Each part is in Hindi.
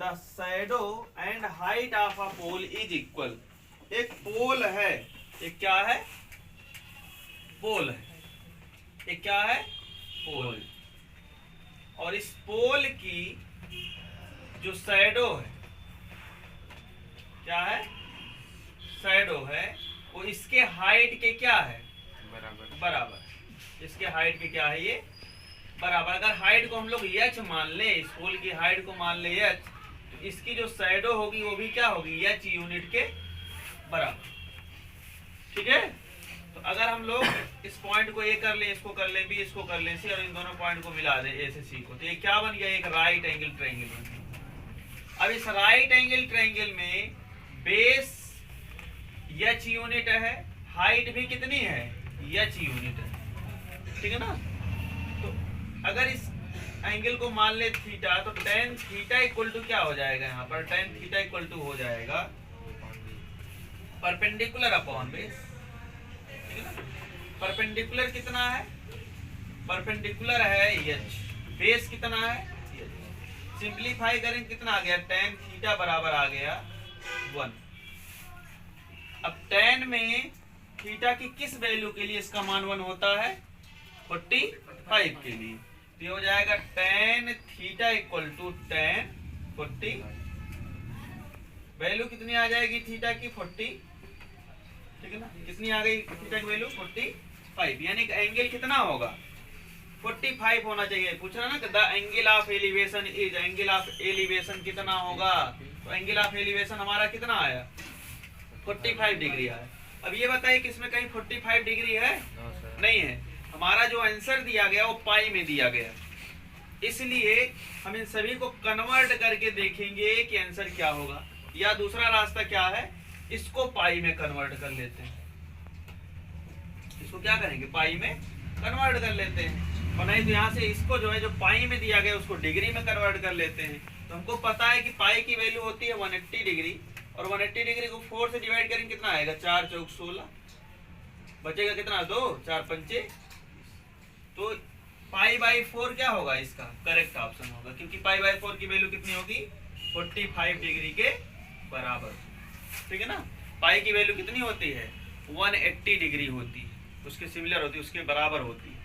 The shadow and height of a pole is equal. एक पोल है, एक क्या है, पोल है, एक क्या है, पोल। और इस पोल की जो शैडो है, क्या है, शैडो है, वो इसके हाइट के क्या है, बराबर। इसके हाइट के क्या है, ये बराबर। अगर हाइट को हम लोग एच मान ले, इस पोल की हाइट को मान ले एच, तो इसकी जो शैडो होगी वो भी क्या होगी, एच यूनिट के बराबर। ठीक है। तो अगर हम लोग इस पॉइंट को ए कर लें, इसको कर लें बी, इसको कर लें सी, और इन दोनों पॉइंट को मिला दें ए से सी को, तो ये क्या बन गया, एक राइट एंगल ट्रायंगल बन गया। अब इस राइट एंगल ट्रायंगल में बेस एच यूनिट है, हाइट भी कितनी है, एच यूनिट है। ठीक है ना। तो अगर इस एंगल को मान ले थीटा, तो टेन थीटा इक्वल टू क्या हो जाएगा, यहाँ पर टेन थीटा इक्वल टू हो जाएगा परपेंडिकुलर अपॉन बेस। परपेंडिकुलर कितना है, परपेंडिकुलर है एच, बेस कितना है, सिंप्लीफाई करें कितना आ गया, टेन थीटा बराबर आ गया 1। अब टेन में थीटा की किस वैल्यू के लिए इसका मान 1 होता है, 45 के लिए। तो ये हो जाएगा tan theta equal to tan 40, value कितनी आ जाएगी थीटा की, 40। ठीक है ना, कितनी आ गई थीटा की वैल्यू, 45। यानी कि एंगल कितना होगा, 45 होना चाहिए। पूछ रहा ना कि the angle of elevation is, angle of elevation कितना होगा, तो एंगल ऑफ एलिवेशन हमारा कितना आया, 45 डिग्री आया। अब ये बताइए कि इसमें कहीं 45 डिग्री है, नहीं है। हमारा जो आंसर दिया गया वो पाई में दिया गया, इसलिए हम इन सभी को कन्वर्ट करके देखेंगे कि आंसर क्या होगा। या दूसरा रास्ता क्या है, इसको पाई में कन्वर्ट कर लेते हैं, इसको क्या करेंगे, पाई में कन्वर्ट कर लेते हैं। और नहीं तो यहाँ से इसको जो है, जो पाई में दिया गया उसको डिग्री में कन्वर्ट कर लेते हैं। तो हमको पता है कि पाई की वैल्यू होती है 180 डिग्री, और 180 डिग्री को 4 से डिवाइड करेंगे कितना आएगा, 4 चौक 16, बचेगा कितना, 2 4 पंचे। तो पाई बाई 4 क्या होगा, इसका करेक्ट ऑप्शन होगा, क्योंकि पाई बाई 4 की वैल्यू कितनी होगी, 45 डिग्री के बराबर। ठीक है ना। पाई की वैल्यू कितनी होती है, 180 डिग्री होती है, उसके सिमिलर होती है, उसके बराबर होती है।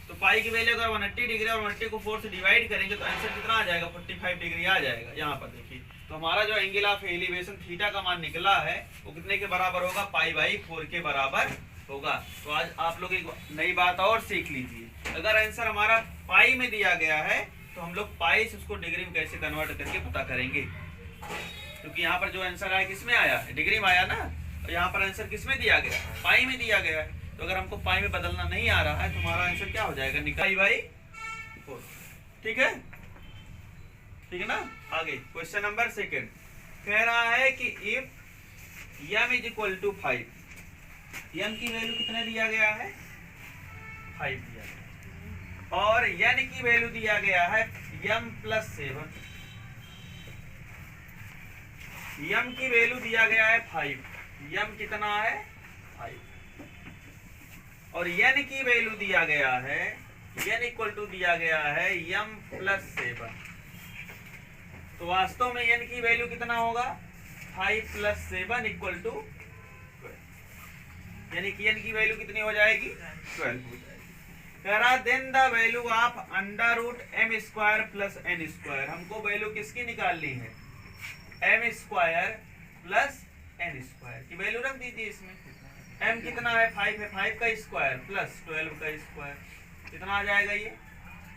तो पाई की वैल्यू अगर 180 डिग्री और 180 को 4 से डिवाइड करेंगे तो आंसर कितना आ जाएगा, 45 डिग्री आ जाएगा। यहाँ पर देखिए, तो हमारा जो एंगल ऑफ एलिवेशन थीटा का मान निकला है वो कितने के बराबर होगा, पाई बाई 4 के बराबर होगा। तो आज आप लोग एक नई बात और सीख लीजिए, अगर आंसर हमारा पाई में दिया गया है तो हम लोग पाई से उसको डिग्री में कैसे कन्वर्ट करके पता करेंगे, क्योंकि यहाँ पर जो आंसर आया किसमें आया, डिग्री में आया ना। और यहाँ पर आंसर किसमें दिया गया, पाई में दिया गया है। तो अगर हमको पाई में बदलना नहीं आ रहा है तो हमारा आंसर क्या हो जाएगा, निकाई बाई 4। ठीक है, ठीक है ना। आगे क्वेश्चन नंबर 2 कह रहा है कि if m is equal to 5, m की वैल्यू कितने दिया गया है, 5 दिया गया, और n की वैल्यू दिया गया है m प्लस 7, m की वैल्यू दिया गया है 5, m कितना है 5, और n की वैल्यू दिया गया है, n इक्वल टू दिया गया है m प्लस 7। तो वास्तव में n की वैल्यू कितना होगा, 5 प्लस 7 इक्वल टू 12, यानी कि n की वैल्यू कितनी हो जाएगी, 12 हो जाएगी। कह रहा then the value of under root m square plus n square. हमको वैल्यू किसकी निकालनी है, m square plus n square की वैल्यू रख दीजिए इसमें। m कितना है, 5 है, 5 का स्क्वायर प्लस 12 का स्क्वायर, कितना आ जाएगा ये,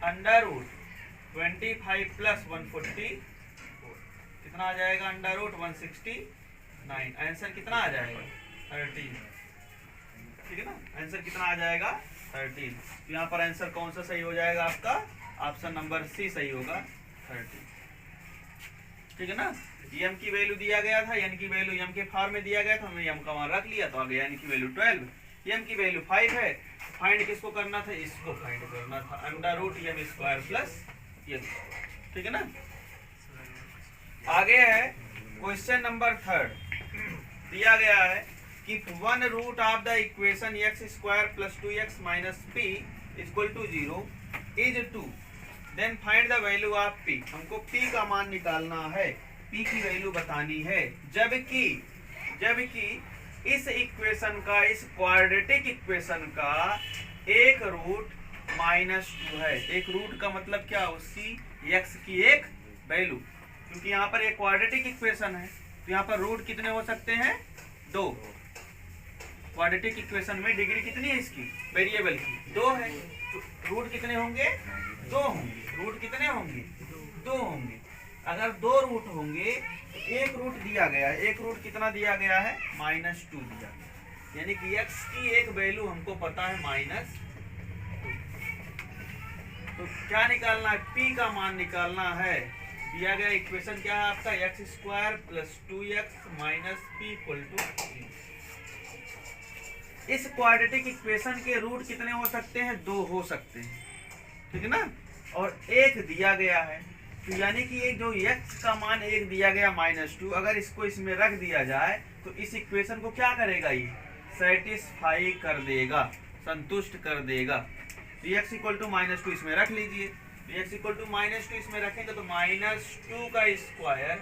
अंडर रूट 25 प्लस 144, कितना आ जाएगा, अंडर रूट 169। आंसर कितना आ जाएगा, 13। ठीक है ना, आंसर कितना आ जाएगा, 13। तो यहाँ पर आंसर कौन सा सही हो जाएगा आपका, ऑप्शन नंबर सी सही होगा, 13। ठीक है ना। m की वैल्यू दिया गया था, n की वैल्यू m के फॉर्म में दिया गया था, हमने m का मान रख लिया, तो आ गया n की वैल्यू 12, m की वैल्यू 5 है। फाइंड किसको करना था, इसको फाइंड करना था, under root m square plus n। ठीक है ना। आगे है क्वेश्चन नंबर 3, दिया गया है कि 1 root of the equation x square plus 2x minus p equal to 0 is 2। Then find the value of p, हमको p का मान निकालना है, p की वैल्यू बतानी है, जबकि इस इक्वेशन का, इस क्वाड्रेटिक इक्वेशन का एक रूट -2 है। एक रूट का मतलब क्या, उसी x की एक वैल्यू, क्योंकि यहाँ पर एक क्वाड्रेटिक इक्वेशन है तो यहाँ पर रूट कितने हो सकते हैं, 2। क्वाड्रेटिक इक्वेशन में डिग्री कितनी है इसकी, वेरिएबल की 2 है, तो रूट कितने होंगे, 2 होंगे। रूट कितने होंगे, 2 होंगे। अगर 2 रूट होंगे तो एक रूट दिया गया है, एक रूट कितना दिया गया है, -2 दिया गया, यानी कि x की एक वैल्यू हमको पता है -2। तो क्या निकालना है, p का मान निकालना है। दिया गया इक्वेशन क्या है आपका, x² + 2x - p = 3। इस क्वाड्रेटिक इक्वेशन के रूट कितने हो सकते हैं, 2 हो सकते हैं, ठीक है ना, और 1 दिया गया है, तो यानी कि ये जो x का मान 1 दिया गया -2, अगर इसको इसमें रख दिया जाए तो इस इक्वेशन को क्या करेगा, ये सेटिस्फाई कर देगा, संतुष्ट कर देगा। तो x = -2 इसमें रख लीजिए, तो x = -2 इसमें रखेंगे तो -2 का स्क्वायर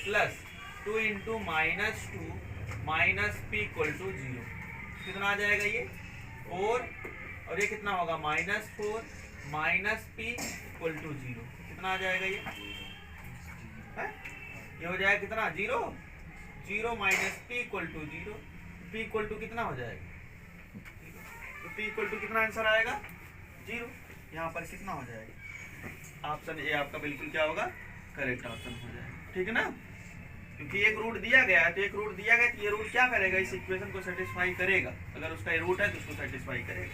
प्लस 2 × -2 - p = 0, कितना आ जाएगा ये 4, और ये कितना होगा -4 - p = 0, कितना आ जाएगा ये है? ये हो जाएगा कितना 0 - p = 0, p = कितना हो जाएगा, तो p = कितना आंसर आएगा 0। यहाँ पर कितना हो जाएगा, ऑप्शन ए आपका बिल्कुल क्या होगा, करेक्ट ऑप्शन हो जाएगा, ठीक है ना, क्योंकि एक रूट दिया गया है, तो एक रूट दिया गया तो ये रूट क्या करेगा, इस इक्वेशन को सेटिस्फाई करेगा, अगर उसका रूट है तो उसको सेटिस्फाई करेगा।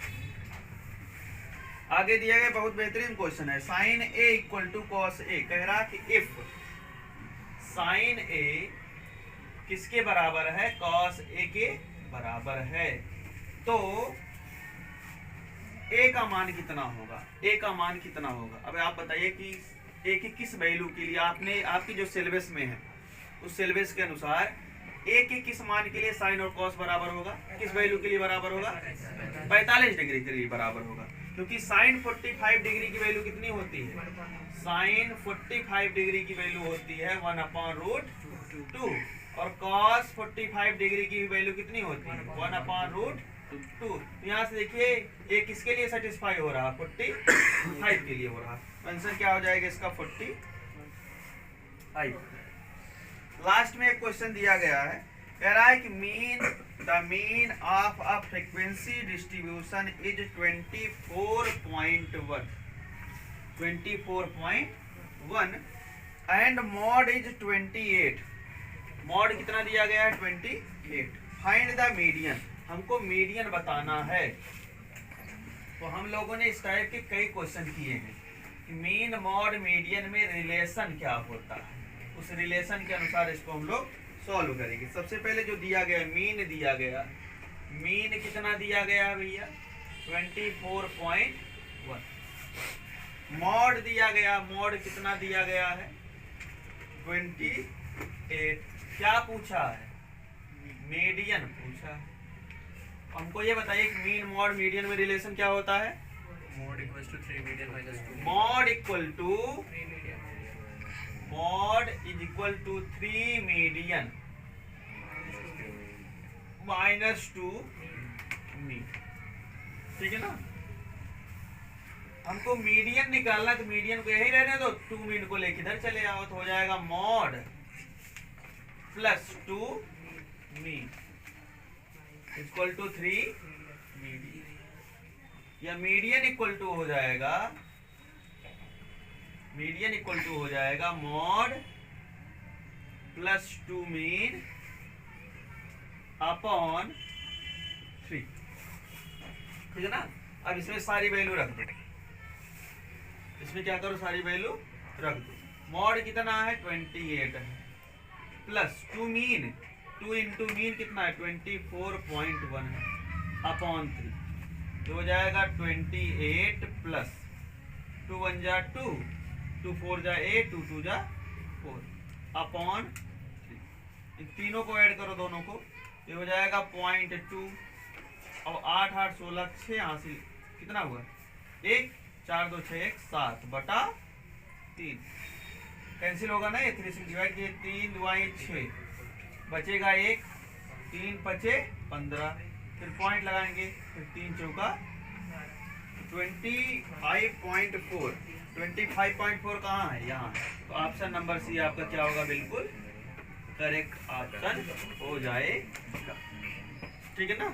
आगे दिया गया बहुत बेहतरीन क्वेश्चन है, sin a = cos a, कह रहा कि इफ sin a किसके बराबर है, cos a के बराबर है, तो a का मान कितना होगा, a का मान कितना होगा। अब आप बताइए कि a की किस वैल्यू के लिए, आपने आपकी जो सिलेबस में है उस सिलेबस के अनुसार a के किस मान के लिए साइन और cos बराबर होगा, किस वैल्यू के लिए बराबर होगा, 45 डिग्री के लिए बराबर होगा, क्योंकि साइन 45 डिग्री की वैल्यू कितनी होती है, साइन 45 डिग्री की वैल्यू होती है 1/√2, और cos 45 डिग्री की वैल्यू कितनी होती है 1/√2। यहाँ से देखिए ये किसके लिए सेटिस्फाई हो रहा है, 45 के लिए हो रहा है। आंसर क्या हो जाएगा इसका 45। लास्ट में एक क्वेश्चन दिया गया है, कह रहा है कि the mean of a frequency distribution is 24.1 and mod is 28। Mod कितना दिया गया है 28। फाइंड द मीडियन, हमको मीडियन बताना है। तो हम लोगों ने इस टाइप के कई क्वेश्चन किए हैं कि मीन मॉड मीडियन में रिलेशन क्या होता है, उस रिलेशन के अनुसार इसको हम लोग सॉल्व करेंगे। सबसे पहले जो दिया गया मीन दिया गया, मीन कितना दिया गया भैया 24.1। मॉड दिया गया, मॉड कितना दिया गया है 28। क्या पूछा है, मीडियन पूछा है। हमको ये बताइए कि मीन मॉड मीडियन में रिलेशन क्या होता है, mod equals to 3 median minus 2 mode is equal to 3 median -2 mean, ठीक है ना। हमको मीडियन निकालना, तो मीडियन को यही रहने दो, 2 मीन को लेके इधर चले आओ, तो हो जाएगा mode +2 mean equal to 3 median, या मीडियन इक्वल टू हो जाएगा, मीडियन इक्वल टू हो जाएगा मॉड +2 मीन अपॉन 3, ठीक है ना। अब इसमें सारी वैल्यू रख दो, इसमें क्या करो सारी वैल्यू रख दो। मॉड कितना है 28 है, +2 मीन, 2 × मीन कितना है 24.1 है, अपॉन 3, तो हो जाएगा 28 प्लस 2 × 1 = 2, 2 × 4 = 8, 2 × 2 = 4 अपॉन 3। इन तीनों को ऐड करो दोनों को, ये हो जाएगा 0.2। अब 8 8 16 6 हासिल कितना हुआ 1 4 2 6 1 7 बटा 3 कैंसिल होगा ना, ये 3 से डिवाइड किए 3 दुआई 6 बचेगा 1, 3 बचे 15, फिर पॉइंट लगाएंगे, फिर 3 चौका 25.4। 25.4 कहाँ है, यहाँ। तो ऑप्शन नंबर सी आपका क्या होगा, बिल्कुल करेक्ट ऑप्शन हो जाएगा। ठीक है ना।